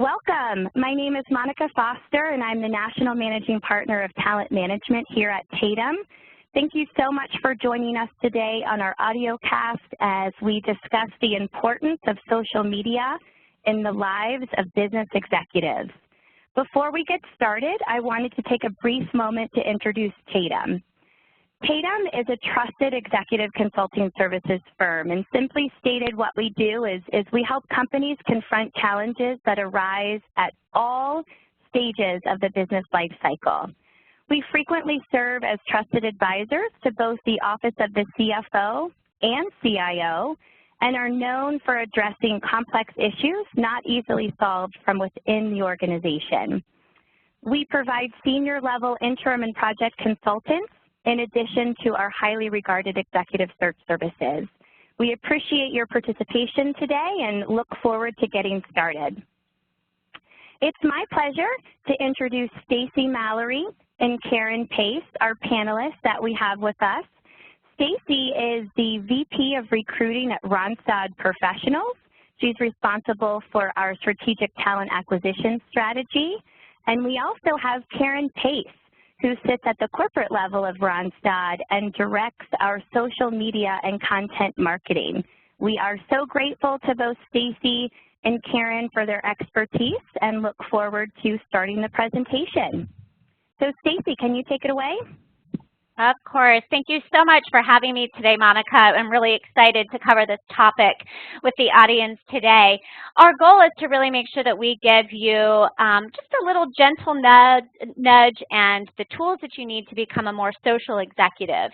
Welcome. My name is Monica Foster, and I'm the National Managing Partner of Talent Management here at Tatum. Thank you so much for joining us today on our audio cast as we discuss the importance of social media in the lives of business executives. Before we get started, I wanted to take a brief moment to introduce Tatum. Tatum is a trusted executive consulting services firm, and simply stated, what we do is we help companies confront challenges that arise at all stages of the business life cycle. We frequently serve as trusted advisors to both the Office of the CFO and CIO, and are known for addressing complex issues not easily solved from within the organization. We provide senior-level interim and project consultants in addition to our highly regarded executive search services. We appreciate your participation today and look forward to getting started. It's my pleasure to introduce Stacy Mallory and Karen Pace, our panelists that we have with us. Stacy is the VP of Recruiting at Randstad Professionals. She's responsible for our strategic talent acquisition strategy. And we also have Karen Pace, who sits at the corporate level of Randstad and directs our social media and content marketing. We are so grateful to both Stacy and Karen for their expertise and look forward to starting the presentation. So Stacy, can you take it away? Of course. Thank you so much for having me today, Monica. I'm really excited to cover this topic with the audience today. Our goal is to really make sure that we give you just a little gentle nudge and the tools that you need to become a more social executive.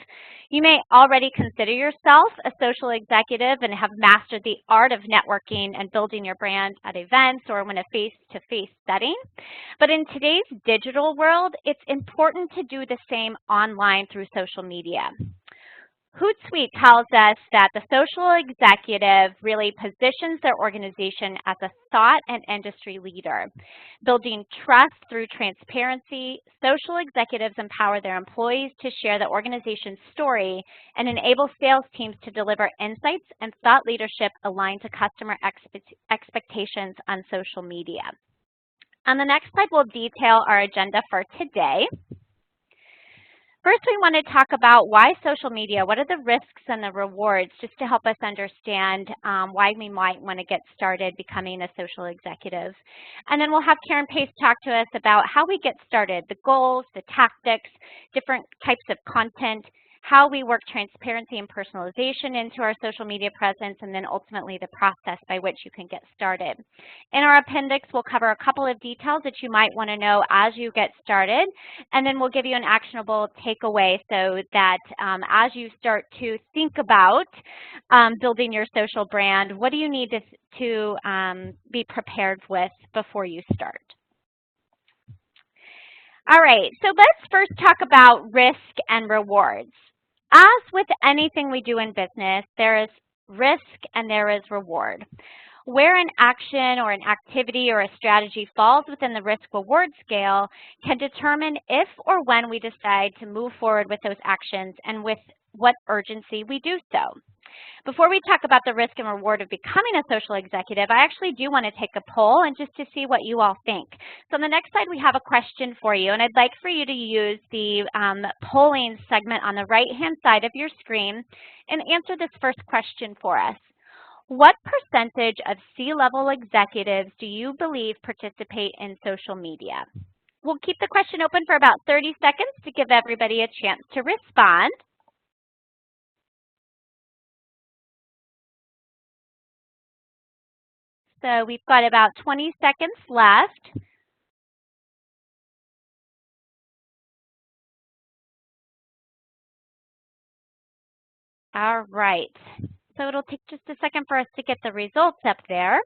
You may already consider yourself a social executive and have mastered the art of networking and building your brand at events or in a face-to-face setting. But in today's digital world, it's important to do the same online through social media. Hootsuite tells us that the social executive really positions their organization as a thought and industry leader. Building trust through transparency, social executives empower their employees to share the organization's story and enable sales teams to deliver insights and thought leadership aligned to customer expectations on social media. On the next slide, we'll detail our agenda for today. First, we want to talk about why social media, what are the risks and the rewards, just to help us understand why we might want to get started becoming a social executive. And then we'll have Karen Pace talk to us about how we get started, the goals, the tactics, different types of content, how we work transparency and personalization into our social media presence, and then ultimately the process by which you can get started. In our appendix, we'll cover a couple of details that you might want to know as you get started, and then we'll give you an actionable takeaway so that as you start to think about building your social brand, what do you need to be prepared with before you start? All right, so let's first talk about risk and rewards. As with anything we do in business, there is risk and there is reward. Where an action or an activity or a strategy falls within the risk-reward scale can determine if or when we decide to move forward with those actions and with what urgency we do so. Before we talk about the risk and reward of becoming a social executive, I actually do want to take a poll and just to see what you all think. So on the next slide, we have a question for you, and I'd like for you to use the polling segment on the right-hand side of your screen and answer this first question for us. What percentage of C-level executives do you believe participate in social media? We'll keep the question open for about 30 seconds to give everybody a chance to respond. So we've got about 20 seconds left. All right. So it'll take just a second for us to get the results up there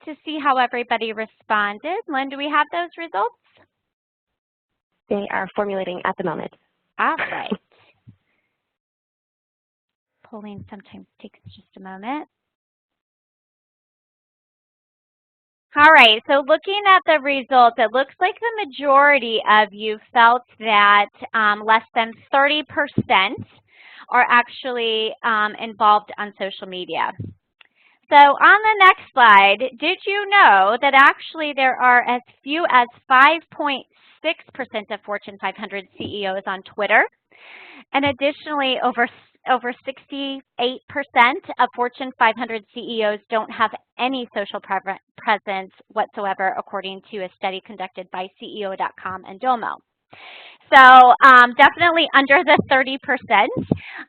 to see how everybody responded. Lynn, do we have those results? They are formulating at the moment. All right. Polling sometimes takes just a moment. All right, so looking at the results, it looks like the majority of you felt that less than 30% are actually involved on social media. So on the next slide, did you know that actually there are as few as 5.6% of Fortune 500 CEOs on Twitter? And additionally, over 68% of Fortune 500 CEOs don't have any social presence whatsoever, according to a study conducted by CEO.com and Domo. So definitely under the 30%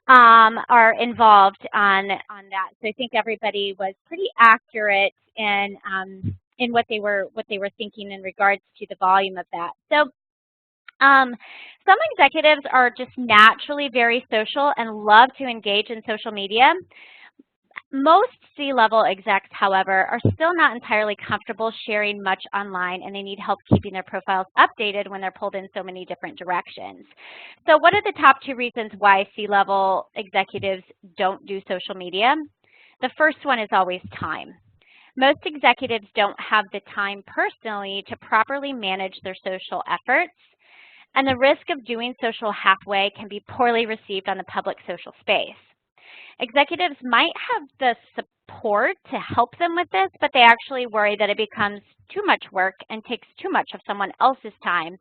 are involved on that. So I think everybody was pretty accurate in what they were thinking in regards to the volume of that. So some executives are just naturally very social and love to engage in social media. Most C-level execs, however, are still not entirely comfortable sharing much online, and they need help keeping their profiles updated when they're pulled in so many different directions. So what are the top 2 reasons why C-level executives don't do social media? The first one is always time. Most executives don't have the time personally to properly manage their social efforts, and the risk of doing social halfway can be poorly received on the public social space. Executives might have the support to help them with this, but they actually worry that it becomes too much work and takes too much of someone else's time,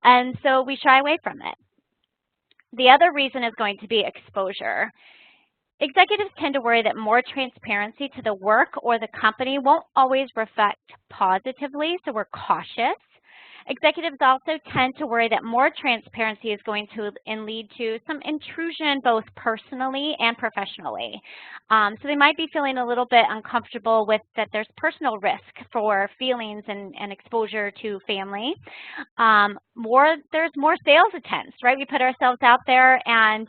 and so we shy away from it. The other reason is going to be exposure. Executives tend to worry that more transparency to the work or the company won't always reflect positively, so we're cautious. Executives also tend to worry that more transparency is going to lead to some intrusion both personally and professionally. So they might be feeling a little bit uncomfortable with that there's personal risk for feelings and exposure to family. There's more sales attempts, right? We put ourselves out there, and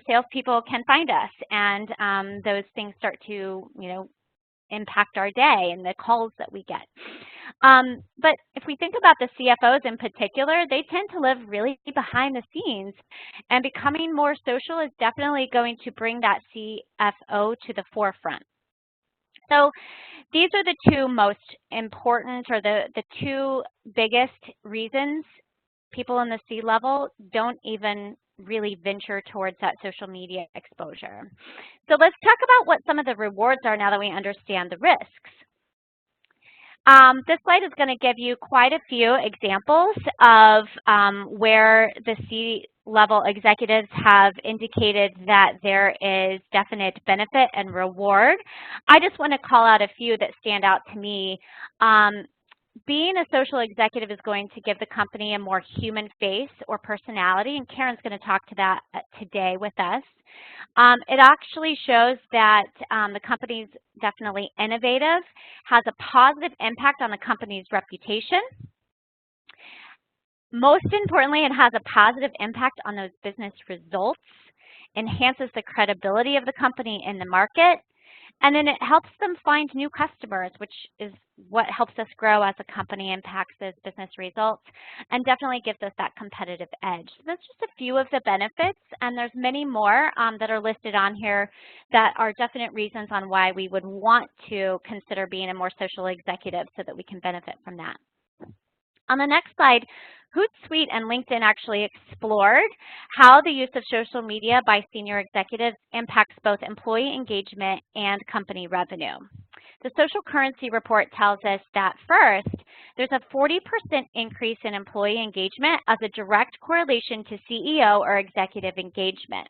salespeople can find us, and those things start to, impact our day and the calls that we get. But if we think about the CFOs in particular, they tend to live really behind the scenes, and becoming more social is definitely going to bring that CFO to the forefront. So these are the 2 most important, or the 2 biggest reasons people in the C-level don't even really venture towards that social media exposure. So let's talk about what some of the rewards are now that we understand the risks. This slide is going to give you quite a few examples of where the C-level executives have indicated that there is definite benefit and reward. I just want to call out a few that stand out to me. Being a social executive is going to give the company a more human face or personality, and Karen's going to talk to that today with us. It actually shows that the company's definitely innovative, has a positive impact on the company's reputation. Most importantly, it has a positive impact on those business results, enhances the credibility of the company in the market, and then it helps them find new customers, which is what helps us grow as a company, impacts those business results, and definitely gives us that competitive edge. So that's just a few of the benefits, and there's many more that are listed on here that are definite reasons on why we would want to consider being a more social executive so that we can benefit from that. On the next slide, Hootsuite and LinkedIn actually explored how the use of social media by senior executives impacts both employee engagement and company revenue. The social currency report tells us that first, there's a 40% increase in employee engagement as a direct correlation to CEO or executive engagement.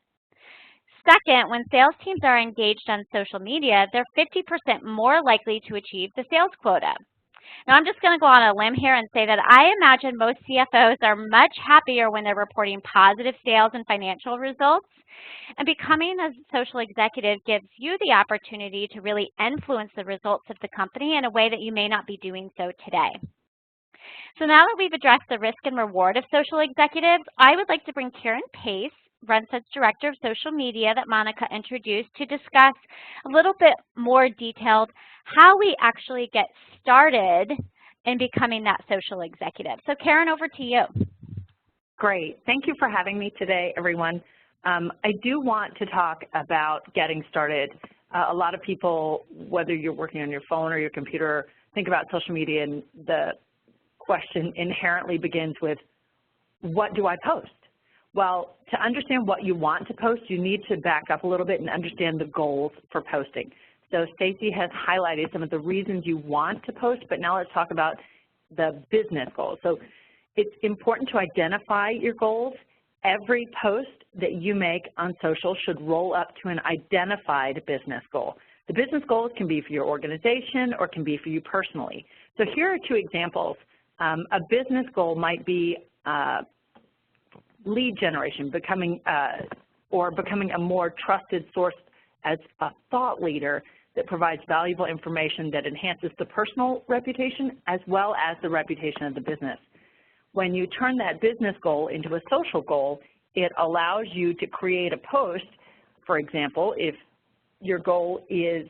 Second, when sales teams are engaged on social media, they're 50% more likely to achieve the sales quota. Now, I'm just going to go on a limb here and say that I imagine most CFOs are much happier when they're reporting positive sales and financial results. And becoming a social executive gives you the opportunity to really influence the results of the company in a way that you may not be doing so today. So now that we've addressed the risk and reward of social executives, I would like to bring Karen Pace, Randstad's Director of Social Media that Monica introduced, to discuss a little bit more detailed how we actually get started in becoming that social executive. So Karen, over to you. Great. Thank you for having me today, everyone. I do want to talk about getting started. A lot of people, whether you're working on your phone or your computer, think about social media, and the question inherently begins with, what do I post? Well, to understand what you want to post, you need to back up a little bit and understand the goals for posting. So Stacy has highlighted some of the reasons you want to post, but now let's talk about the business goals. So it's important to identify your goals. Every post that you make on social should roll up to an identified business goal. The business goals can be for your organization or can be for you personally. So here are two examples. A business goal might be lead generation, becoming a more trusted source as a thought leader that provides valuable information that enhances the personal reputation as well as the reputation of the business. When you turn that business goal into a social goal, it allows you to create a post. For example, if your goal is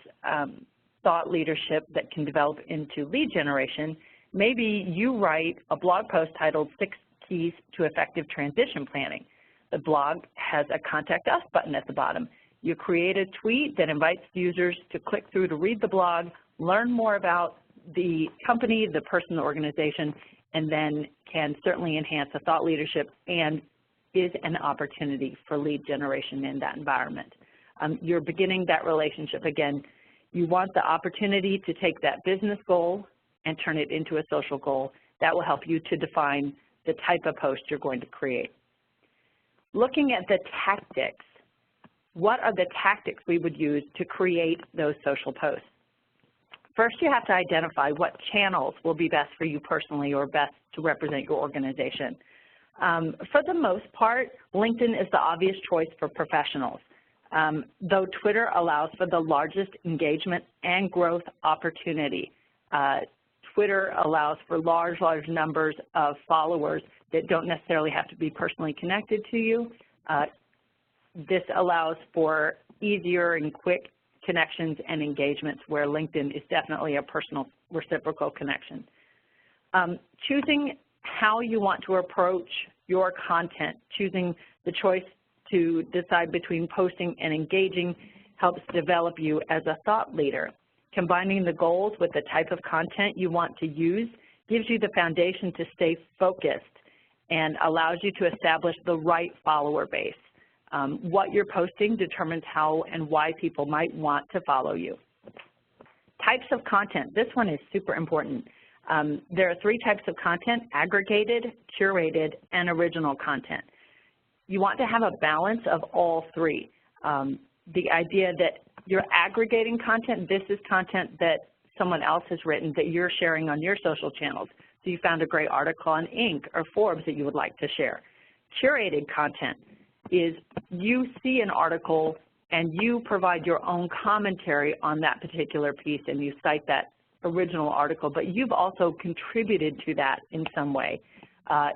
thought leadership that can develop into lead generation, maybe you write a blog post titled 6 Keys to Effective Transition Planning. The blog has a Contact Us button at the bottom. You create a tweet that invites users to click through to read the blog, learn more about the company, the person, the organization, and then can certainly enhance the thought leadership and is an opportunity for lead generation in that environment. You're beginning that relationship. Again, you want the opportunity to take that business goal and turn it into a social goal. That will help you to define the type of post you're going to create. Looking at the tactics, what are the tactics we would use to create those social posts? First, you have to identify what channels will be best for you personally or best to represent your organization. For the most part, LinkedIn is the obvious choice for professionals, though Twitter allows for the largest engagement and growth opportunity. Twitter allows for large numbers of followers that don't necessarily have to be personally connected to you. This allows for easier and quick connections and engagements where LinkedIn is definitely a personal reciprocal connection. Choosing how you want to approach your content, choosing the choice to decide between posting and engaging helps develop you as a thought leader. Combining the goals with the type of content you want to use gives you the foundation to stay focused and allows you to establish the right follower base. What you're posting determines how and why people might want to follow you. Types of content. This one is super important. There are 3 types of content: aggregated, curated, and original content. You want to have a balance of all 3. The idea that you're aggregating content, this is content that someone else has written that you're sharing on your social channels. So you found a great article on Inc. or Forbes that you would like to share. Curated content is you see an article and you provide your own commentary on that particular piece and you cite that original article, but you've also contributed to that in some way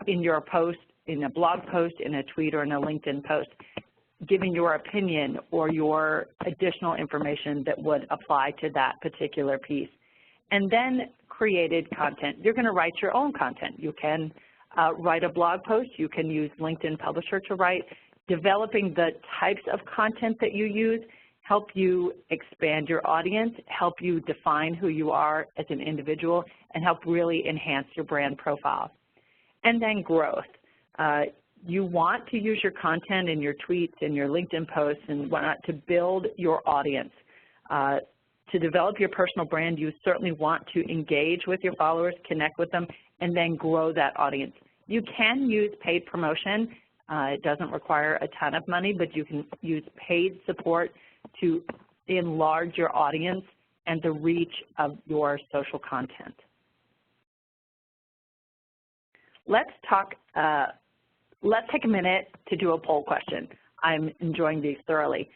in your post, in a blog post, in a tweet, or in a LinkedIn post, giving your opinion or your additional information that would apply to that particular piece. And then created content. You're going to write your own content. You can write a blog post. You can use LinkedIn Publisher to write. Developing the types of content that you use help you expand your audience, help you define who you are as an individual, and help really enhance your brand profile. And then growth. You want to use your content in your tweets and your LinkedIn posts and whatnot to build your audience. To develop your personal brand, you certainly want to engage with your followers, connect with them, and then grow that audience. You can use paid promotion. It doesn't require a ton of money, but you can use paid support to enlarge your audience and the reach of your social content. Let's take a minute to do a poll question. I'm enjoying these thoroughly.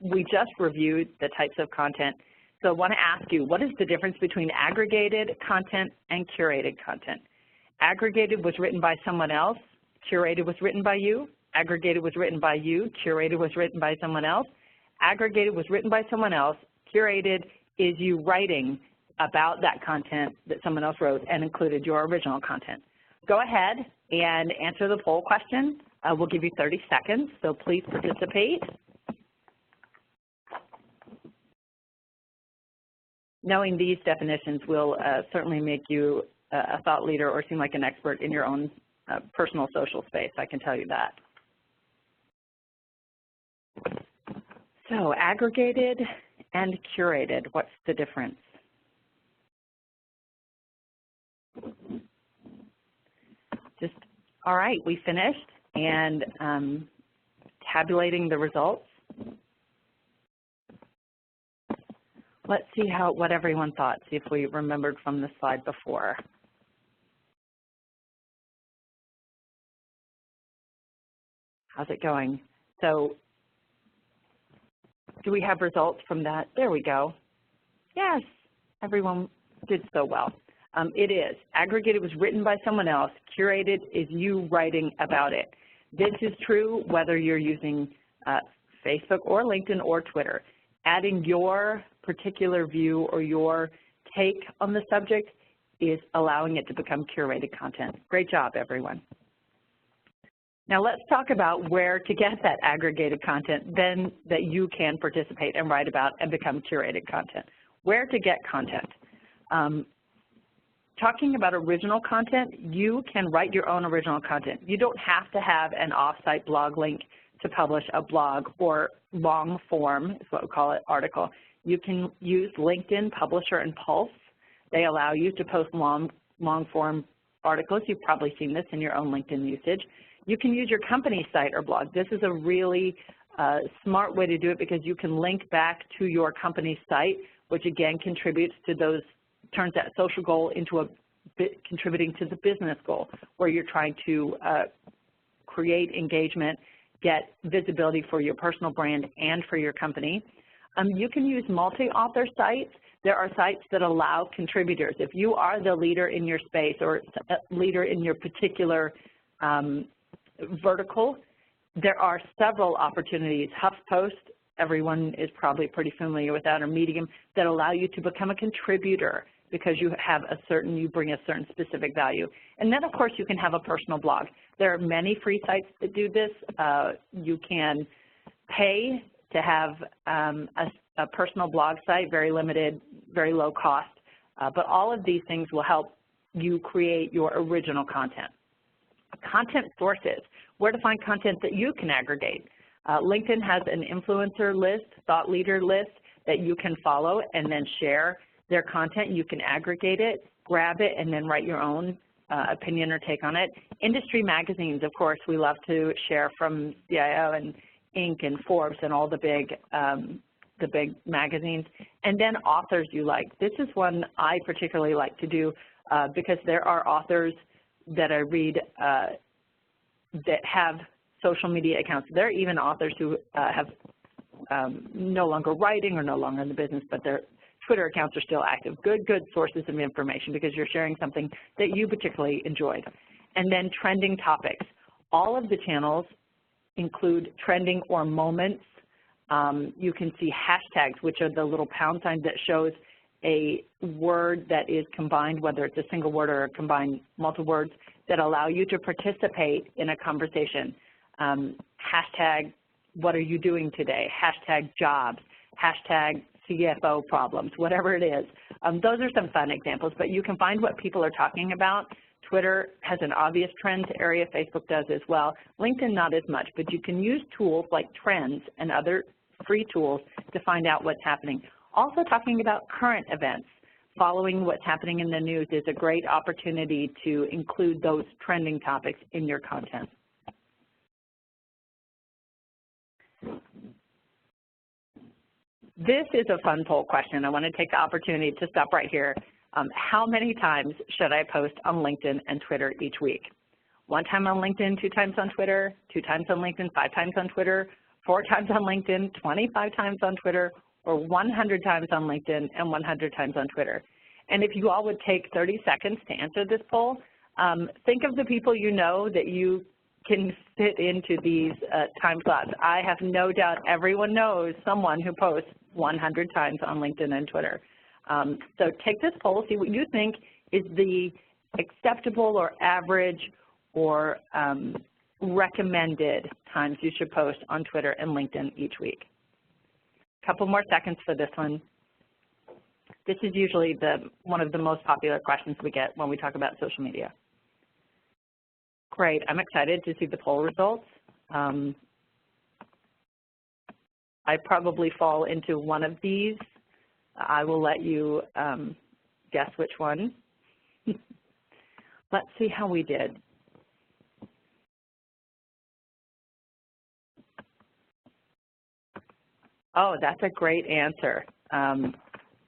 We just reviewed the types of content, so I want to ask you, what is the difference between aggregated content and curated content? Aggregated was written by someone else, curated was written by you, aggregated was written by you, curated was written by someone else, aggregated was written by someone else, curated is you writing about that content that someone else wrote and included your original content. Go ahead and answer the poll question. We'll give you 30 seconds, so please participate. Knowing these definitions will certainly make you a thought leader or seem like an expert in your own personal social space, I can tell you that. So aggregated and curated. What's the difference? All right, we finished, and tabulating the results. Let's see what everyone thought, see if we remembered from the slide before. How's it going? So do we have results from that? There we go. Yes, everyone did so well. It is. Aggregated was written by someone else. Curated is you writing about it. This is true whether you're using Facebook or LinkedIn or Twitter. Adding your particular view or your take on the subject is allowing it to become curated content. Great job, everyone. Now let's talk about where to get that aggregated content then that you can participate and write about and become curated content. Where to get content. Talking about original content, you can write your own original content. You don't have to have an off-site blog link to publish a blog or long form, is what we call it, article. You can use LinkedIn, Publisher, and Pulse. They allow you to post long form articles. You've probably seen this in your own LinkedIn usage. You can use your company site or blog. This is a really smart way to do it because you can link back to your company site, which again contributes to those, turns that social goal into a bit contributing to the business goal, where you're trying to create engagement, get visibility for your personal brand and for your company. You can use multi-author sites. There are sites that allow contributors. If you are the leader in your space or leader in your particular vertical, there are several opportunities. HuffPost, everyone is probably pretty familiar with that, or Medium, that allow you to become a contributor because you have you bring a certain specific value. And then, of course, you can have a personal blog. There are many free sites that do this. You can pay to have a personal blog site, very limited, very low cost. But all of these things will help you create your original content. Content sources, where to find content that you can aggregate. LinkedIn has an influencer list, thought leader list that you can follow and then share their content. You can aggregate it, grab it, and then write your own opinion or take on it. Industry magazines, of course, we love to share from CIO and Inc. and Forbes and all the big magazines. And then authors you like. This is one I particularly like to do because there are authors that I read that have social media accounts. There are even authors who have no longer writing or no longer in the business, but their Twitter accounts are still active. Good sources of information because you're sharing something that you particularly enjoyed. And then trending topics. All of the channels include trending or moments. You can see hashtags, which are the little pound signs that shows a word that is combined, whether it's a single word or a combined multiple words, that allow you to participate in a conversation. Hashtag, what are you doing today? Hashtag jobs, hashtag CFO problems, whatever it is. Those are some fun examples, but you can find what people are talking about. Twitter has an obvious trends area, Facebook does as well. LinkedIn not as much, but you can use tools like Trends and other free tools to find out what's happening. Also talking about current events. Following what's happening in the news is a great opportunity to include those trending topics in your content. This is a fun poll question. I want to take the opportunity to stop right here. How many times should I post on LinkedIn and Twitter each week? 1 time on LinkedIn, 2 times on Twitter, 2 times on LinkedIn, 5 times on Twitter, 4 times on LinkedIn, 25 times on Twitter, or 100 times on LinkedIn and 100 times on Twitter. And if you all would take 30 seconds to answer this poll, think of the people you know that you can fit into these time slots. I have no doubt everyone knows someone who posts 100 times on LinkedIn and Twitter. So take this poll, see what you think is the acceptable or average or recommended times you should post on Twitter and LinkedIn each week. Couple more seconds for this one. This is usually one of the most popular questions we get when we talk about social media. Great, I'm excited to see the poll results. I probably fall into one of these. I will let you guess which one. Let's see how we did. Oh, that's a great answer.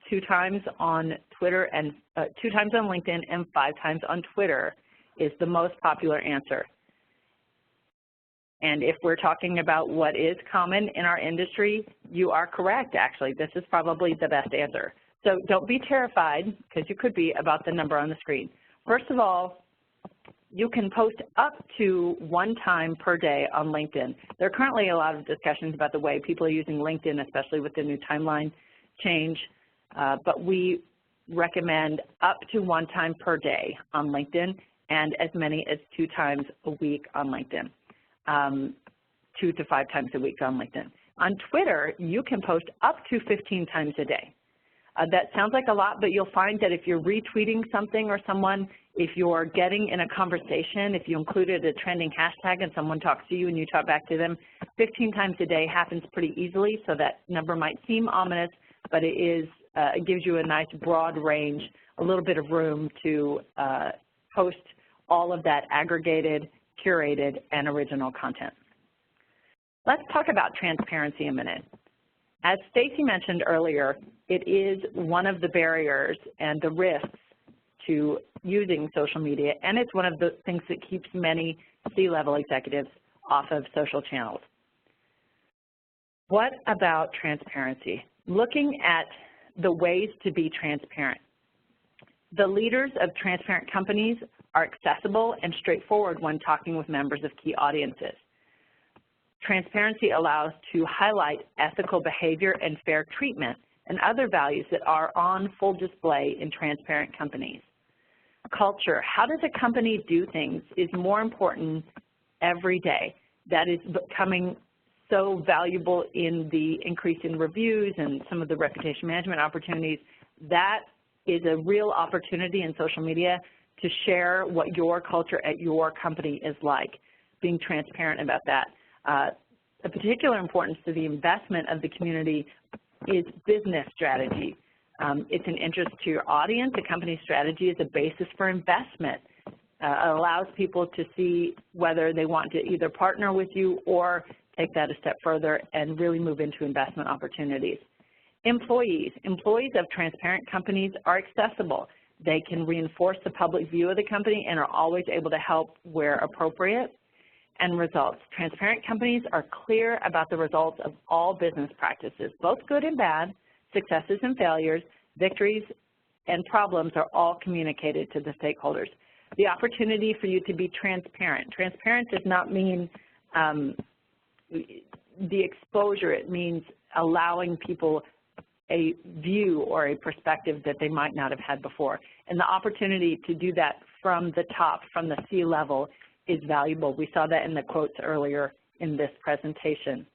2 times on Twitter and 2 times on LinkedIn and 5 times on Twitter is the most popular answer. And if we're talking about what is common in our industry, you are correct, actually. This is probably the best answer. So don't be terrified, because you could be, about the number on the screen. First of all, you can post up to 1 time per day on LinkedIn. There are currently a lot of discussions about the way people are using LinkedIn, especially with the new timeline change, but we recommend up to 1 time per day on LinkedIn and as many as 2 times a week on LinkedIn. 2 to 5 times a week on LinkedIn. On Twitter, you can post up to 15 times a day. That sounds like a lot, but you'll find that if you're retweeting something or someone, if you're getting in a conversation, if you included a trending hashtag and someone talks to you and you talk back to them, 15 times a day happens pretty easily, so that number might seem ominous, but it gives you a nice broad range, a little bit of room to post all of that aggregated, curated, and original content. Let's talk about transparency a minute. As Stacy mentioned earlier, it is one of the barriers and the risks to using social media, and it's one of the things that keeps many C-level executives off of social channels. What about transparency? Looking at the ways to be transparent. The leaders of transparent companies are accessible and straightforward when talking with members of key audiences. Transparency allows to highlight ethical behavior and fair treatment and other values that are on full display in transparent companies. Culture, how does a company do things, is more important every day. That is becoming so valuable in the increase in reviews and some of the reputation management opportunities. That is a real opportunity in social media to share what your culture at your company is like, being transparent about that. A particular importance to the investment of the community is business strategy. It's an interest to your audience. A company strategy is a basis for investment. It allows people to see whether they want to either partner with you or take that a step further and really move into investment opportunities. Employees of transparent companies are accessible. They can reinforce the public view of the company and are always able to help where appropriate. And results. Transparent companies are clear about the results of all business practices, both good and bad, successes and failures, victories and problems are all communicated to the stakeholders. The opportunity for you to be transparent. Transparent does not mean the exposure. It means allowing people a view or a perspective that they might not have had before. And the opportunity to do that from the top, from the C-level, is valuable. We saw that in the quotes earlier in this presentation.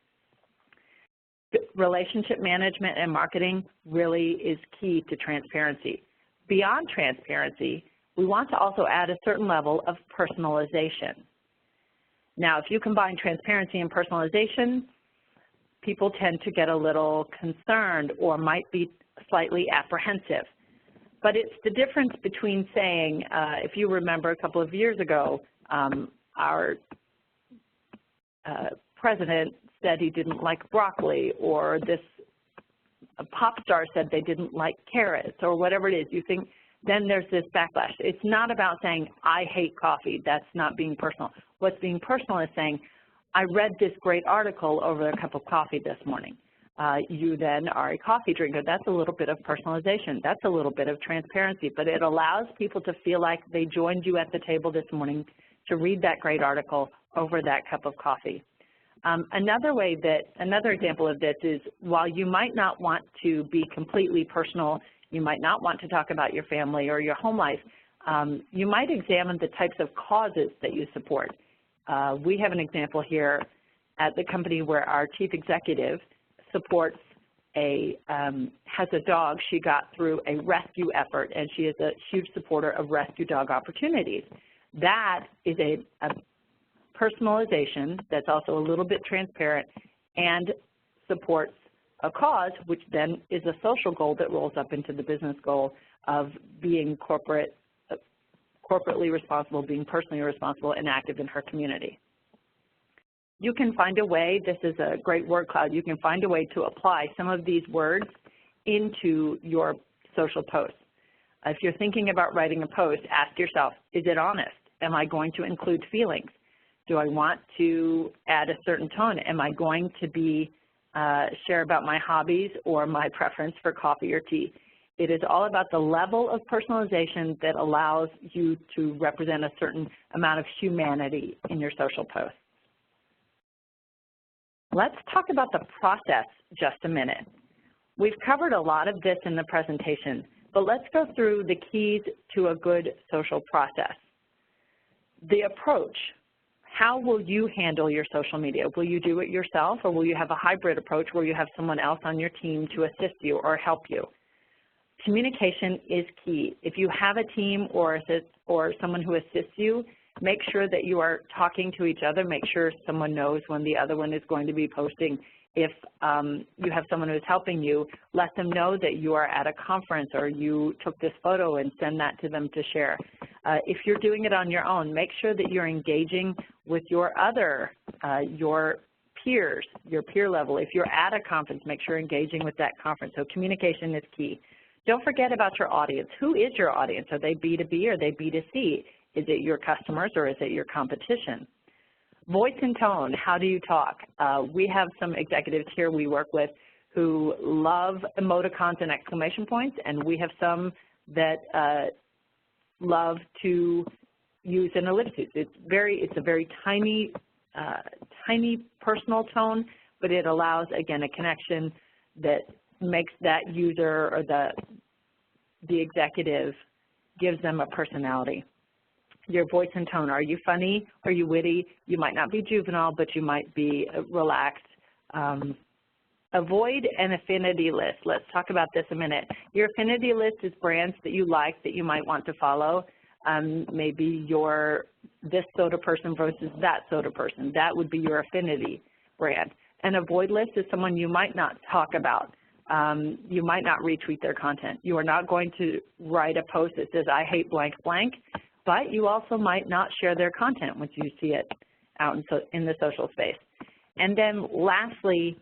Relationship management and marketing really is key to transparency. Beyond transparency, we want to also add a certain level of personalization. Now, if you combine transparency and personalization, people tend to get a little concerned or might be slightly apprehensive. But it's the difference between saying, if you remember a couple of years ago, our president said he didn't like broccoli, or this pop star said they didn't like carrots, or whatever it is. You think, then there's this backlash. It's not about saying, I hate coffee. That's not being personal. What's being personal is saying, I read this great article over a cup of coffee this morning. You then are a coffee drinker. That's a little bit of personalization. That's a little bit of transparency, but it allows people to feel like they joined you at the table this morning to read that great article over that cup of coffee. Another example of this is, while you might not want to be completely personal, you might not want to talk about your family or your home life, you might examine the types of causes that you support. We have an example here at the company where our chief executive supports has a dog she got through a rescue effort, and she is a huge supporter of rescue dog opportunities. That is a personalization that's also a little bit transparent and supports a cause, which then is a social goal that rolls up into the business goal of being corporately responsible, being personally responsible and active in her community. You can find a way, this is a great word cloud, you can find a way to apply some of these words into your social posts. If you're thinking about writing a post, ask yourself, is it honest? Am I going to include feelings? Do I want to add a certain tone? Am I going to be share about my hobbies or my preference for coffee or tea? It is all about the level of personalization that allows you to represent a certain amount of humanity in your social posts. Let's talk about the process just a minute. We've covered a lot of this in the presentation, but let's go through the keys to a good social process. The approach, how will you handle your social media? Will you do it yourself, or will you have a hybrid approach where you have someone else on your team to assist you or help you? Communication is key. If you have a team or someone who assists you, make sure that you are talking to each other. Make sure someone knows when the other one is going to be posting. If you have someone who is helping you, let them know that you are at a conference or you took this photo and send that to them to share. If you're doing it on your own, make sure that you're engaging with your peers, your peer level. If you're at a conference, make sure you're engaging with that conference. So communication is key. Don't forget about your audience. Who is your audience? Are they B2B or are they B2C? Is it your customers or is it your competition? Voice and tone, how do you talk? We have some executives here we work with who love emoticons and exclamation points, and we have some that love to use an ellipsis. It's a very tiny, tiny personal tone, but it allows, again, a connection that makes that user or the executive, gives them a personality. Your voice and tone, are you funny? Are you witty? You might not be juvenile, but you might be relaxed. Avoid an affinity list. Let's talk about this a minute. Your affinity list is brands that you like that you might want to follow. Maybe you're this soda person versus that soda person. That would be your affinity brand. An avoid list is someone you might not talk about. You might not retweet their content. You are not going to write a post that says, I hate blank blank, but you also might not share their content once you see it out in the social space. And then lastly,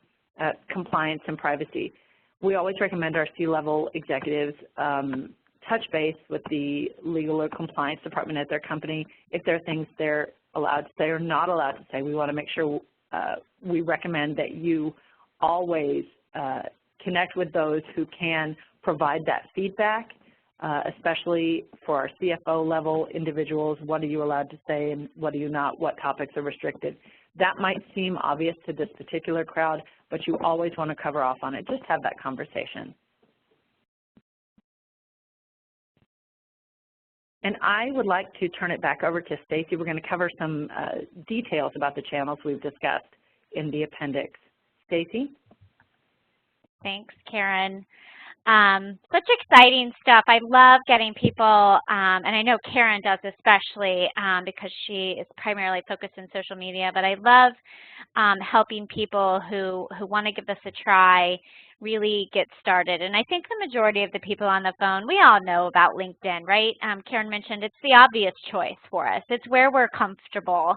compliance and privacy. We always recommend our C-level executives touch base with the legal or compliance department at their company if there are things they're allowed to say or not allowed to say. We want to make sure we recommend that you always connect with those who can provide that feedback, especially for our CFO level individuals. What are you allowed to say and what are you not? What topics are restricted? That might seem obvious to this particular crowd, but you always want to cover off on it. Just have that conversation. And I would like to turn it back over to Stacy. We're going to cover some details about the channels we've discussed in the appendix. Stacy? Thanks, Karen. Such exciting stuff. I love getting people, and I know Karen does especially because she is primarily focused in social media, but I love helping people who want to give this a try really get started. And I think the majority of the people on the phone, we all know about LinkedIn, right? Karen mentioned it's the obvious choice for us. It's where we're comfortable.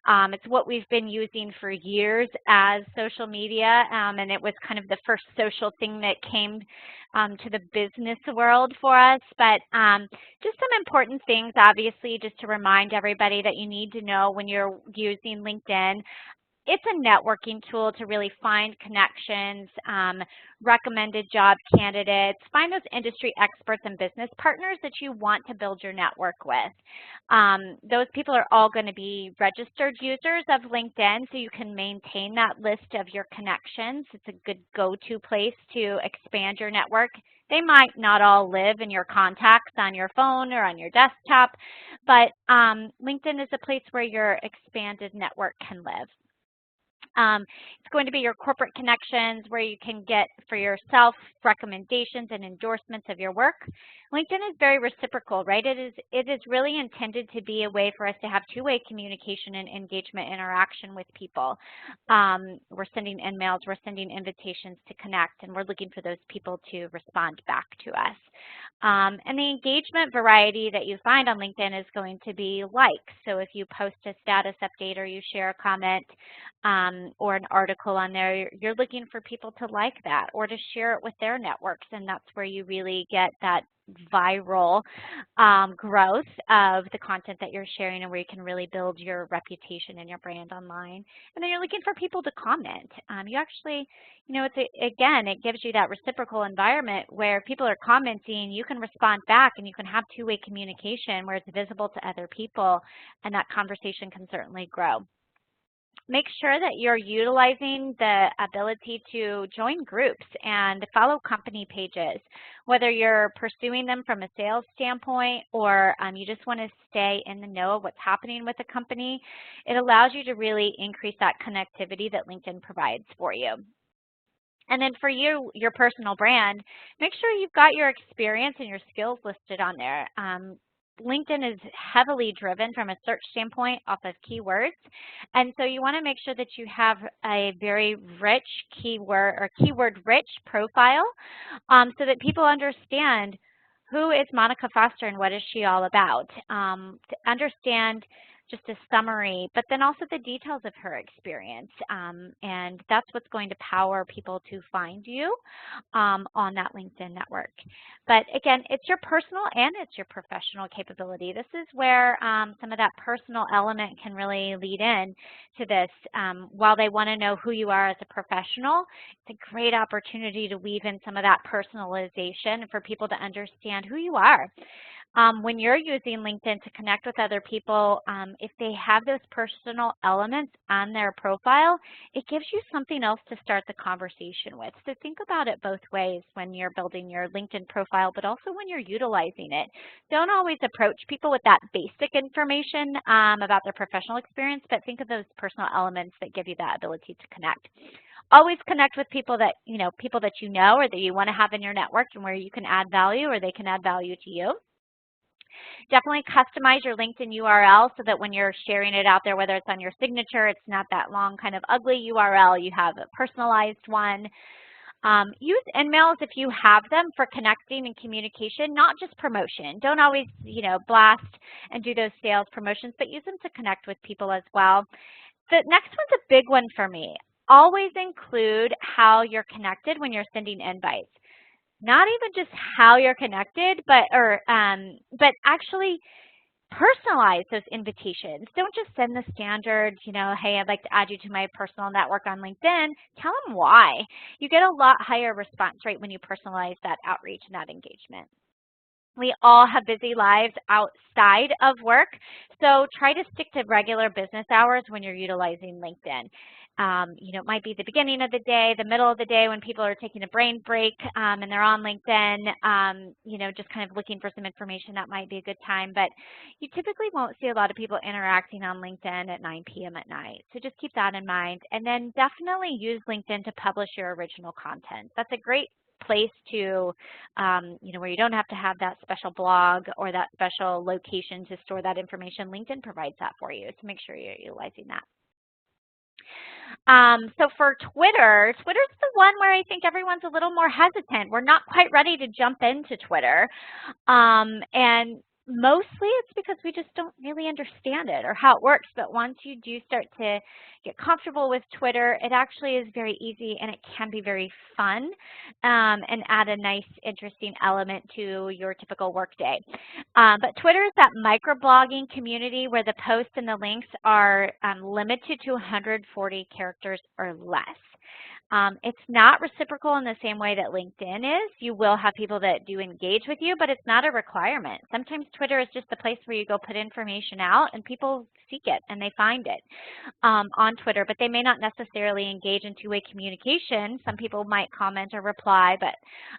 It's what we've been using for years as social media, and it was kind of the first social thing that came to the business world for us. But just some important things, obviously, just to remind everybody that you need to know when you're using LinkedIn. It's a networking tool to really find connections, recommended job candidates, find those industry experts and business partners that you want to build your network with. Those people are all going to be registered users of LinkedIn, so you can maintain that list of your connections. It's a good go-to place to expand your network. They might not all live in your contacts on your phone or on your desktop, but LinkedIn is a place where your expanded network can live. It's going to be your corporate connections where you can get for yourself recommendations and endorsements of your work. LinkedIn is very reciprocal, right? It is really intended to be a way for us to have two-way communication and engagement interaction with people. We're sending emails, we're sending invitations to connect, and we're looking for those people to respond back to us. And the engagement variety that you find on LinkedIn is going to be likes. So if you post a status update or you share a comment or an article on there, you're looking for people to like that or to share it with their networks, and that's where you really get that viral growth of the content that you're sharing and where you can really build your reputation and your brand online. And then you're looking for people to comment. You actually, again, it gives you that reciprocal environment where people are commenting, you can respond back, and you can have two-way communication where it's visible to other people, and that conversation can certainly grow. Make sure that you're utilizing the ability to join groups and follow company pages, whether you're pursuing them from a sales standpoint or you just want to stay in the know of what's happening with the company. It allows you to really increase that connectivity that LinkedIn provides for you. And then for you, your personal brand, make sure you've got your experience and your skills listed on there. LinkedIn is heavily driven from a search standpoint off of keywords, and so you want to make sure that you have a very rich keyword-rich profile so that people understand who is Monica Foster and what is she all about, to understand just a summary, but then also the details of her experience. And that's what's going to power people to find you on that LinkedIn network. But again, it's your personal and it's your professional capability. This is where some of that personal element can really lead in to this. While they want to know who you are as a professional, it's a great opportunity to weave in some of that personalization for people to understand who you are. When you're using LinkedIn to connect with other people, if they have those personal elements on their profile, it gives you something else to start the conversation with. So think about it both ways when you're building your LinkedIn profile, but also when you're utilizing it. Don't always approach people with that basic information about their professional experience, but think of those personal elements that give you that ability to connect. Always connect with people that you know or that you want to have in your network and where you can add value or they can add value to you. Definitely customize your LinkedIn URL so that when you're sharing it out there, whether it's on your signature, it's not that long kind of ugly URL. You have a personalized one. Use emails if you have them for connecting and communication, not just promotion. Don't always, blast and do those sales promotions, but use them to connect with people as well. The next one's a big one for me. Always include how you're connected when you're sending invites. Not even just how you're connected, but actually personalize those invitations. Don't just send the standard, hey, I'd like to add you to my personal network on LinkedIn. Tell them why. You get a lot higher response rate when you personalize that outreach and that engagement. We all have busy lives outside of work, so try to stick to regular business hours when you're utilizing LinkedIn. It might be the beginning of the day, the middle of the day when people are taking a brain break and they're on LinkedIn, just kind of looking for some information. That might be a good time, but you typically won't see a lot of people interacting on LinkedIn at 9 p.m. at night. So just keep that in mind. And then definitely use LinkedIn to publish your original content. That's a great place to, where you don't have to have that special blog or that special location to store that information. LinkedIn provides that for you, so make sure you're utilizing that. So for Twitter's the one where I think everyone's a little more hesitant. We're not quite ready to jump into Twitter. And mostly it's because we just don't really understand it or how it works. But once you do start to get comfortable with Twitter, it actually is very easy and it can be very fun and add a nice, interesting element to your typical workday. But Twitter is that microblogging community where the posts and the links are limited to 140 characters or less. It's not reciprocal in the same way that LinkedIn is. You will have people that do engage with you, but it's not a requirement. Sometimes Twitter is just the place where you go put information out and people seek it and they find it on Twitter, but they may not necessarily engage in two-way communication. Some people might comment or reply, but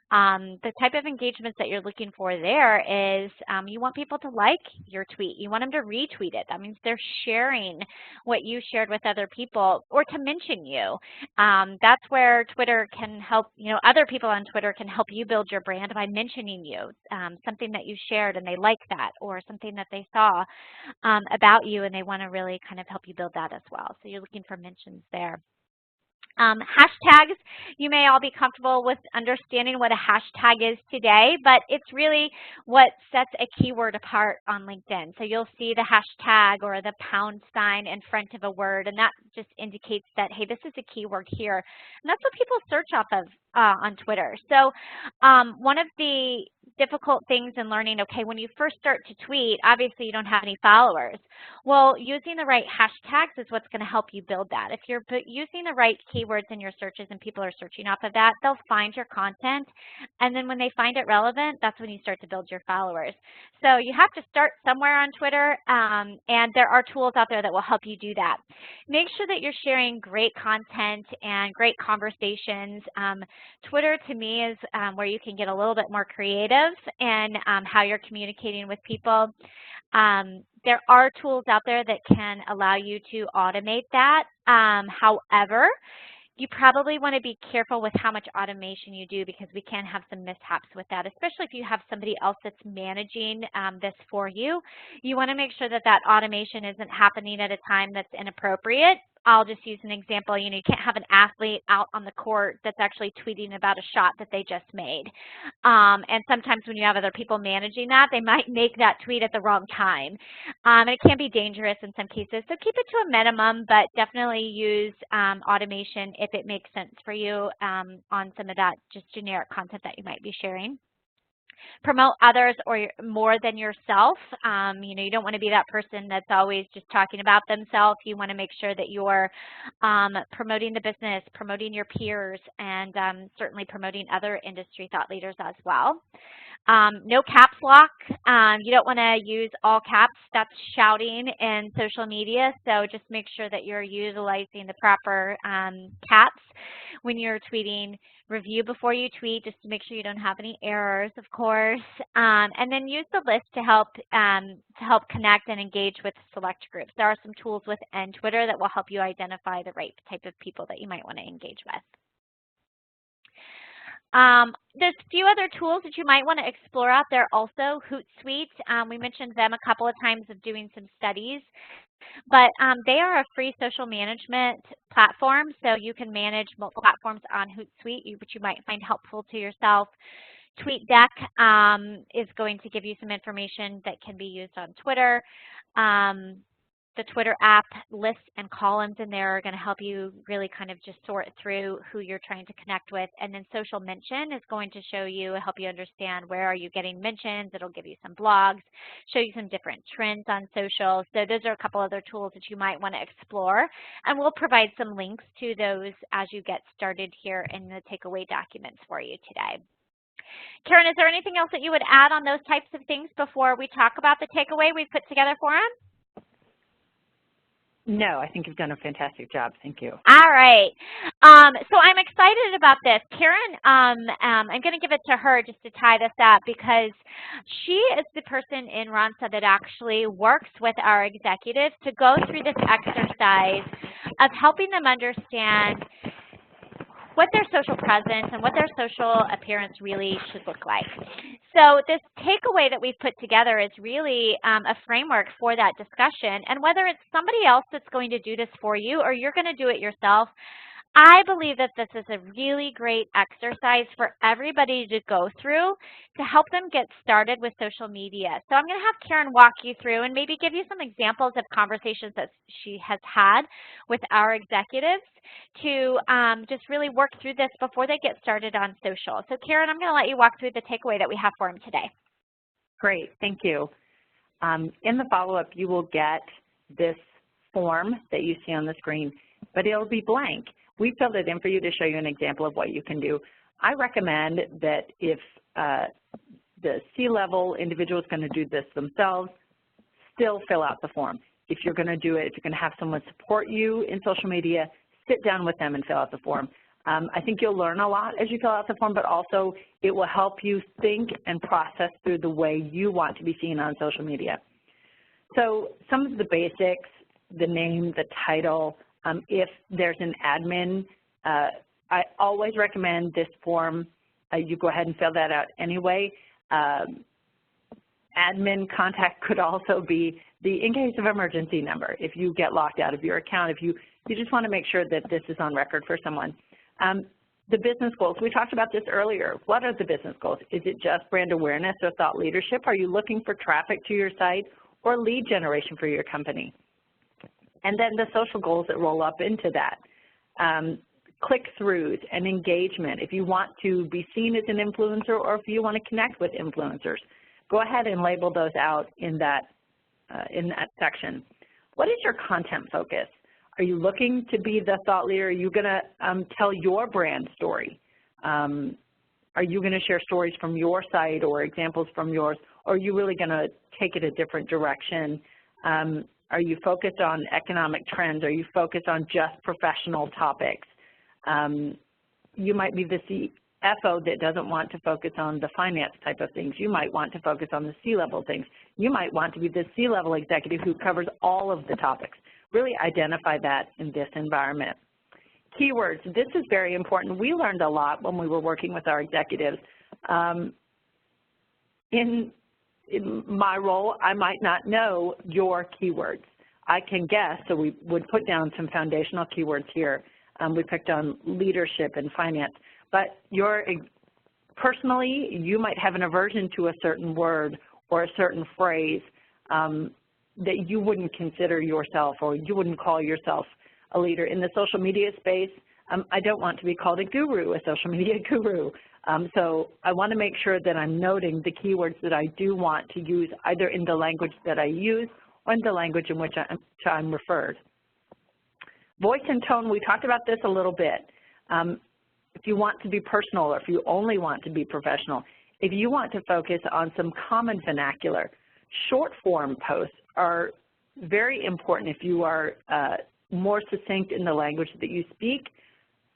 the type of engagements that you're looking for there is you want people to like your tweet. You want them to retweet it. That means they're sharing what you shared with other people or to mention you. That's where Twitter can help, other people on Twitter can help you build your brand by mentioning you, something that you shared and they like that, or something that they saw about you and they want to really kind of help you build that as well. So you're looking for mentions there. Hashtags, you may all be comfortable with understanding what a hashtag is today, but it's really what sets a keyword apart on LinkedIn. So you'll see the hashtag or the pound sign in front of a word, and that just indicates that, hey, this is a keyword here. And that's what people search off of on Twitter. So one of the difficult things in learning, okay, when you first start to tweet, obviously you don't have any followers. Well, using the right hashtags is what's going to help you build that. If you're using the right keywords in your searches and people are searching off of that, they'll find your content. And then when they find it relevant, that's when you start to build your followers. So you have to start somewhere on Twitter, and there are tools out there that will help you do that. Make sure that you're sharing great content and great conversations. Twitter, to me, is where you can get a little bit more creative in how you're communicating with people. There are tools out there that can allow you to automate that. However, you probably want to be careful with how much automation you do because we can have some mishaps with that, especially if you have somebody else that's managing this for you. You want to make sure that that automation isn't happening at a time that's inappropriate. I'll just use an example. You can't have an athlete out on the court that's actually tweeting about a shot that they just made. And sometimes when you have other people managing that, they might make that tweet at the wrong time. And it can be dangerous in some cases. So keep it to a minimum, but definitely use automation if it makes sense for you on some of that just generic content that you might be sharing. Promote others or more than yourself. You don't want to be that person that's always just talking about themselves. You want to make sure that you're promoting the business, promoting your peers, and certainly promoting other industry thought leaders as well. No caps lock. You don't want to use all caps. That's shouting in social media, so just make sure that you're utilizing the proper caps when you're tweeting. Review before you tweet just to make sure you don't have any errors, of course. And then use the list to help connect and engage with select groups. There are some tools within Twitter that will help you identify the right type of people that you might want to engage with. There's a few other tools that you might want to explore out there also. Hootsuite, we mentioned them a couple of times of doing some studies. But they are a free social management platform, so you can manage multiple platforms on Hootsuite, which you might find helpful to yourself. TweetDeck is going to give you some information that can be used on Twitter. The Twitter app lists and columns in there are going to help you really kind of just sort through who you're trying to connect with. And then Social Mention is going to show you, help you understand where are you getting mentions. It'll give you some blogs, show you some different trends on social. So those are a couple other tools that you might want to explore. And we'll provide some links to those as you get started here in the takeaway documents for you today. Karen, is there anything else that you would add on those types of things before we talk about the takeaway we've put together for them? No, I think you've done a fantastic job. Thank you. All right. So I'm excited about this. Karen, I'm going to give it to her just to tie this up because she is the person in RONSA that actually works with our executives to go through this exercise of helping them understand what their social presence and what their social appearance really should look like. So this takeaway that we've put together is really a framework for that discussion. And whether it's somebody else that's going to do this for you or you're going to do it yourself, I believe that this is a really great exercise for everybody to go through to help them get started with social media. So I'm going to have Karen walk you through and maybe give you some examples of conversations that she has had with our executives to just really work through this before they get started on social. So Karen, I'm going to let you walk through the takeaway that we have for them today. Great, thank you. In the follow-up, you will get this form that you see on the screen, but it'll be blank. We filled it in for you to show you an example of what you can do. I recommend that if the C-level individual is going to do this themselves, still fill out the form. If you're going to do it, if you're going to have someone support you in social media, sit down with them and fill out the form. I think you'll learn a lot as you fill out the form, but also it will help you think and process through the way you want to be seen on social media. So some of the basics, the name, the title, if there's an admin, I always recommend this form. You go ahead and fill that out anyway. Admin contact could also be the in case of emergency number. If you get locked out of your account, if you just want to make sure that this is on record for someone. The business goals, we talked about this earlier. What are the business goals? Is it just brand awareness or thought leadership? Are you looking for traffic to your site or lead generation for your company? And then the social goals that roll up into that. Click-throughs and engagement. If you want to be seen as an influencer or if you want to connect with influencers, go ahead and label those out in that section. What is your content focus? Are you looking to be the thought leader? Are you going to tell your brand story? Are you going to share stories from your site or examples from yours? Or are you really going to take it a different direction? Are you focused on economic trends? Are you focused on just professional topics? You might be the CFO that doesn't want to focus on the finance type of things. You might want to focus on the C-level things. You might want to be the C-level executive who covers all of the topics. Really identify that in this environment. Keywords, this is very important. We learned a lot when we were working with our executives. In my role, I might not know your keywords. I can guess, so we would put down some foundational keywords here. We picked on leadership and finance, but personally, you might have an aversion to a certain word or a certain phrase that you wouldn't consider yourself or you wouldn't call yourself a leader. In the social media space, I don't want to be called a guru, a social media guru. So I want to make sure that I'm noting the keywords that I do want to use either in the language that I use or in the language in which I'm referred. Voice and tone, we talked about this a little bit. If you want to be personal or if you only want to be professional, if you want to focus on some common vernacular, short form posts are very important. If you are more succinct in the language that you speak,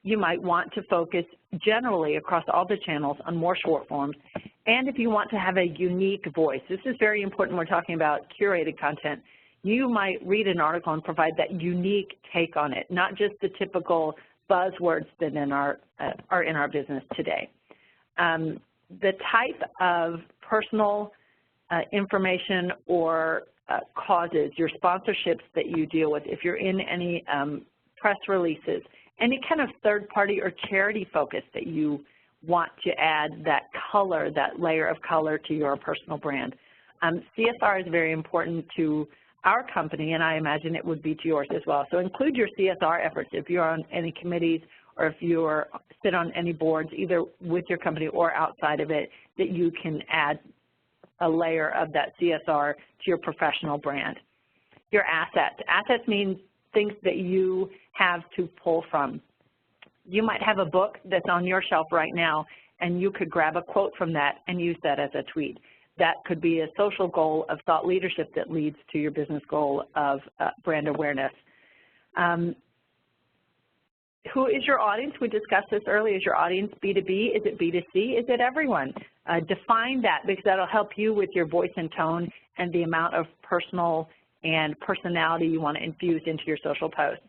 you might want to focus generally across all the channels on more short forms. And if you want to have a unique voice, this is very important when we're talking about curated content. You might read an article and provide that unique take on it, not just the typical buzzwords that are in our business today. The type of personal information or causes, your sponsorships that you deal with, if you're in any press releases, any kind of third-party or charity focus that you want to add that color, that layer of color to your personal brand. CSR is very important to our company, and I imagine it would be to yours as well. So include your CSR efforts if you're on any committees or if you sit on any boards, either with your company or outside of it, that you can add a layer of that CSR to your professional brand. Your assets. Assets mean things that you have to pull from. You might have a book that's on your shelf right now, and you could grab a quote from that and use that as a tweet. That could be a social goal of thought leadership that leads to your business goal of brand awareness. Who is your audience? We discussed this earlier. Is your audience B2B? Is it B2C? Is it everyone? Define that, because that'll help you with your voice and tone and the amount of personal and personality you want to infuse into your social posts.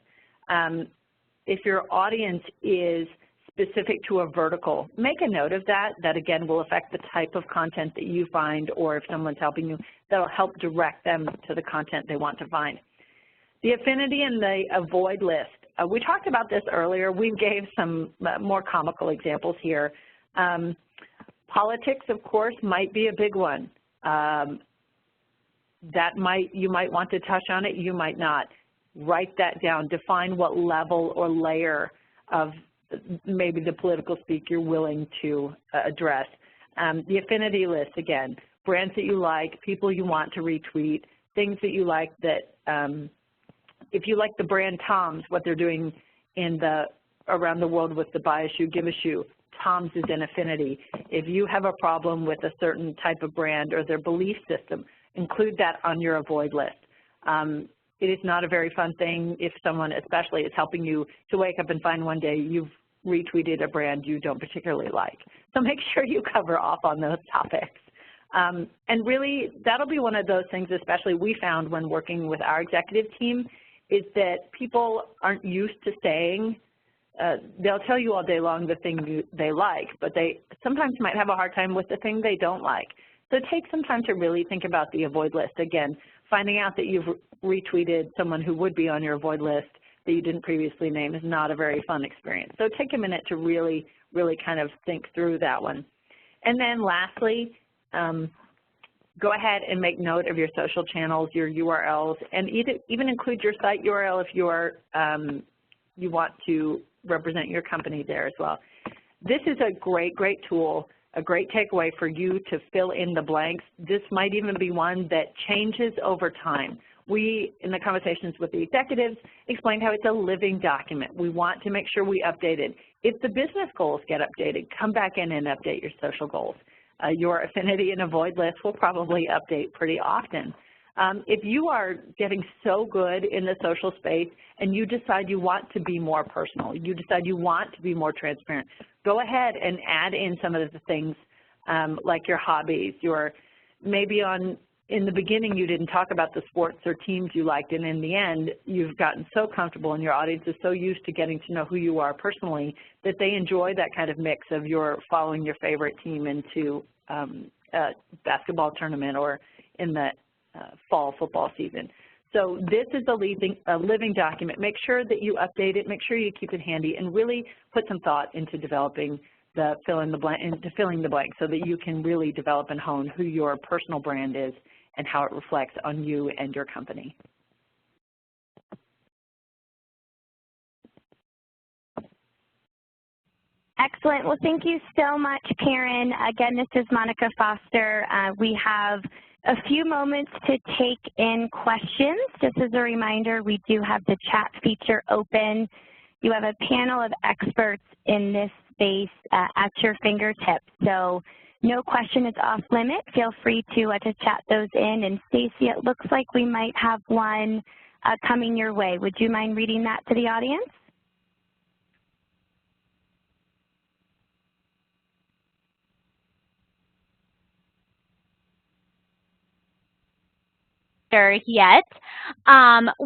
If your audience is specific to a vertical, make a note of that. That, again, will affect the type of content that you find, or if someone's helping you, that'll help direct them to the content they want to find. The affinity and the avoid list. We talked about this earlier. We gave some more comical examples here. Politics, of course, might be a big one. You might want to touch on it, you might not. Write that down. Define what level or layer of maybe the political speak you're willing to address. The affinity list, again, brands that you like, people you want to retweet, things that you like that, if you like the brand Tom's, what they're doing in the around the world with the buy a shoe, give a shoe. Tom's is an affinity. If you have a problem with a certain type of brand or their belief system, include that on your avoid list. It is not a very fun thing if someone especially is helping you to wake up and find one day you've retweeted a brand you don't particularly like. So make sure you cover off on those topics. And really, that'll be one of those things, especially we found when working with our executive team, is that people aren't used to saying, they'll tell you all day long the thing they like, but they sometimes might have a hard time with the thing they don't like. So take some time to really think about the avoid list. Again, finding out that you've retweeted someone who would be on your avoid list that you didn't previously name is not a very fun experience. So take a minute to really kind of think through that one. And then lastly, go ahead and make note of your social channels, your URLs, and even include your site URL if you want to represent your company there as well. This is a great tool, a great takeaway for you to fill in the blanks. This might even be one that changes over time. We, in the conversations with the executives, explained how it's a living document. We want to make sure we update it. If the business goals get updated, come back in and update your social goals. Your affinity and avoid list will probably update pretty often. If you are getting so good in the social space and you decide you want to be more personal, you decide you want to be more transparent, go ahead and add in some of the things like your hobbies, maybe in the beginning you didn't talk about the sports or teams you liked, and in the end you've gotten so comfortable and your audience is so used to getting to know who you are personally that they enjoy that kind of mix of your following your favorite team into a basketball tournament or in the fall football season. So this is a living document. Make sure that you update it, make sure you keep it handy, and really put some thought into developing the filling the blank so that you can really develop and hone who your personal brand is and how it reflects on you and your company. Excellent. Well, thank you so much, Karen. Again, this is Monica Foster. We have a few moments to take in questions. Just as a reminder, we do have the chat feature open. You have a panel of experts in this space at your fingertips. So no question is off limit. Feel free to chat those in. And Stacy, it looks like we might have one coming your way. Would you mind reading that to the audience? Yet.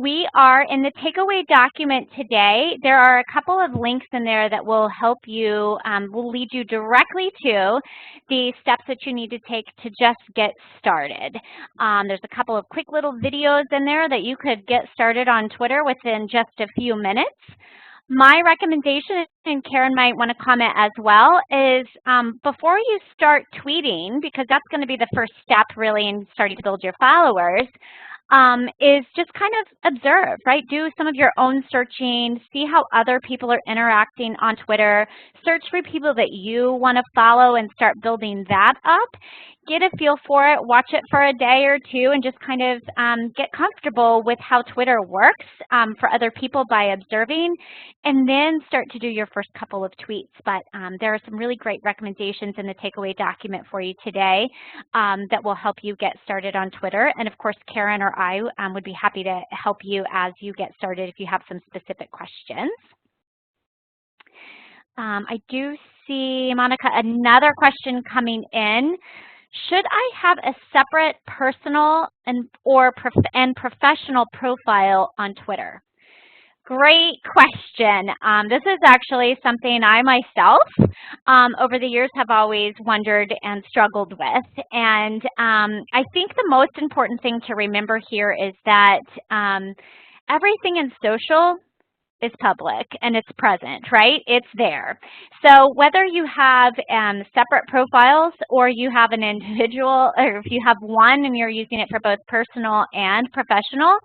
We are in the takeaway document today. There are a couple of links in there that will help you, will lead you directly to the steps that you need to take to just get started. There's a couple of quick little videos in there that you could get started on Twitter within just a few minutes. My recommendation, and Karen might want to comment as well, is before you start tweeting, because that's going to be the first step really in starting to build your followers, is just kind of observe, right? Do some of your own searching, see how other people are interacting on Twitter, search for people that you want to follow and start building that up. Get a feel for it, watch it for a day or two, and just kind of get comfortable with how Twitter works for other people by observing, and then start to do your first couple of tweets. But there are some really great recommendations in the takeaway document for you today that will help you get started on Twitter. And of course, Karen or I would be happy to help you as you get started if you have some specific questions. I do see, Monica, another question coming in. Should I have a separate personal and professional profile on Twitter? Great question. This is actually something I myself over the years have always wondered and struggled with. And I think the most important thing to remember here is that everything in social is public and it's present, right? It's there. So whether you have separate profiles or you have an individual, or if you have one and you're using it for both personal and professional,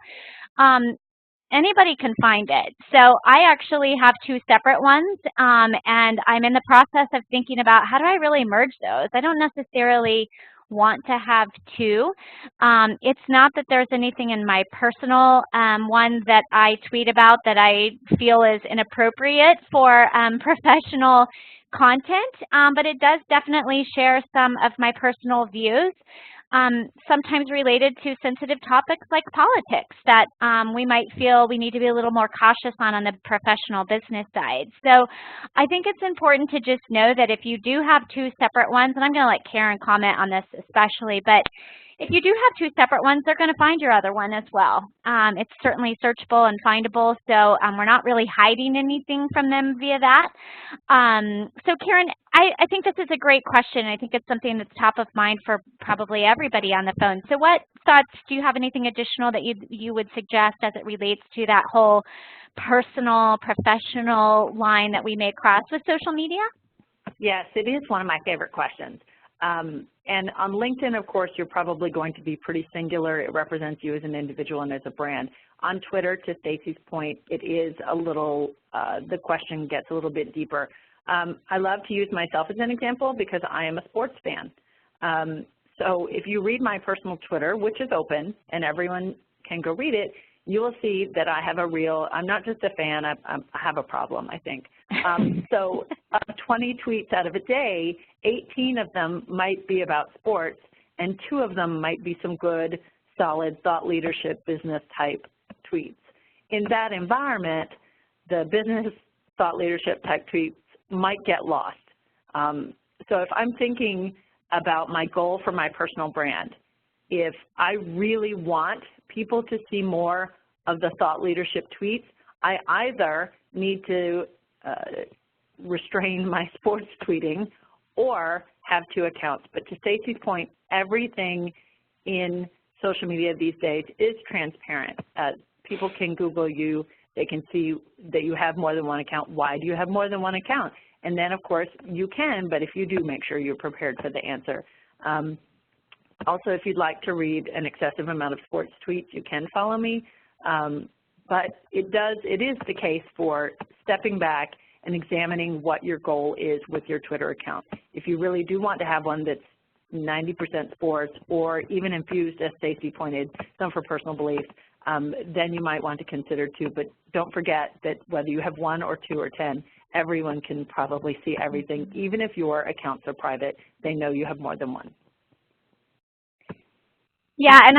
anybody can find it. So I actually have two separate ones, and I'm in the process of thinking about how do I really merge those. I don't necessarily want to have two. It's not that there's anything in my personal one that I tweet about that I feel is inappropriate for professional content, but it does definitely share some of my personal views, sometimes related to sensitive topics like politics that we might feel we need to be a little more cautious on the professional business side. So I think it's important to just know that if you do have two separate ones, and I'm going to let Karen comment on this especially, but if you do have two separate ones, they're going to find your other one as well. It's certainly searchable and findable, so we're not really hiding anything from them via that. So Karen, I think this is a great question. I think it's something that's top of mind for probably everybody on the phone. So what thoughts, do you have anything additional that you would suggest as it relates to that whole personal, professional line that we may cross with social media? Yes, it is one of my favorite questions. And on LinkedIn, of course, you're probably going to be pretty singular. It represents you as an individual and as a brand. On Twitter, to Stacy's point, it is a little, the question gets a little bit deeper. I love to use myself as an example because I am a sports fan. So if you read my personal Twitter, which is open and everyone can go read it, you will see that I have a real, I'm not just a fan, I have a problem, I think. So 20 tweets out of a day, 18 of them might be about sports, and 2 of them might be some good, solid thought leadership, business type tweets. In that environment, the business thought leadership type tweets might get lost. So if I'm thinking about my goal for my personal brand, if I really want people to see more of the thought leadership tweets, I either need to restrain my sports tweeting or have 2 accounts. But to Stacy's point, everything in social media these days is transparent. People can Google you. They can see that you have more than 1 account. Why do you have more than 1 account? And then, of course, you can, but if you do, make sure you're prepared for the answer. Also, if you'd like to read an excessive amount of sports tweets, you can follow me. But it is the case for stepping back and examining what your goal is with your Twitter account. If you really do want to have one that's 90% sports or even infused, as Stacy pointed, some for personal beliefs, then you might want to consider 2. But don't forget that whether you have 1 or 2 or 10, everyone can probably see everything. Even if your accounts are private, they know you have more than 1. Yeah, and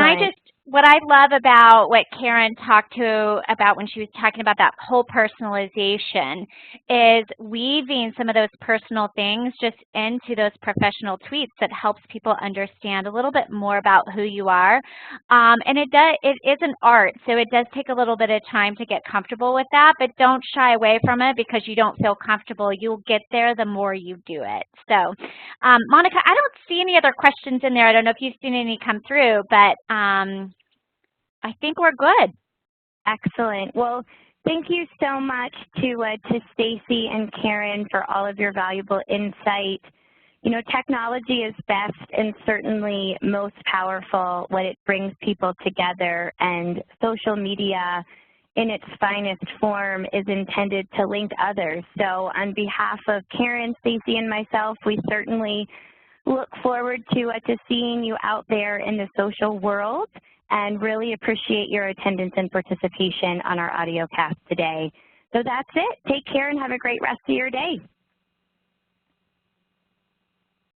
what I love about what Karen talked about when she was talking about that whole personalization is weaving some of those personal things just into those professional tweets that helps people understand a little bit more about who you are. And it is an art, so it does take a little bit of time to get comfortable with that, but don't shy away from it because you don't feel comfortable. You'll get there the more you do it. So, Monica, I don't see any other questions in there. I don't know if you've seen any come through, but I think we're good. Excellent. Well, thank you so much to Stacy and Karen for all of your valuable insight. You know, technology is best and certainly most powerful when it brings people together, and social media in its finest form is intended to link others. So on behalf of Karen, Stacy, and myself, we certainly look forward to seeing you out there in the social world, and really appreciate your attendance and participation on our audio cast today. So that's it. Take care and have a great rest of your day.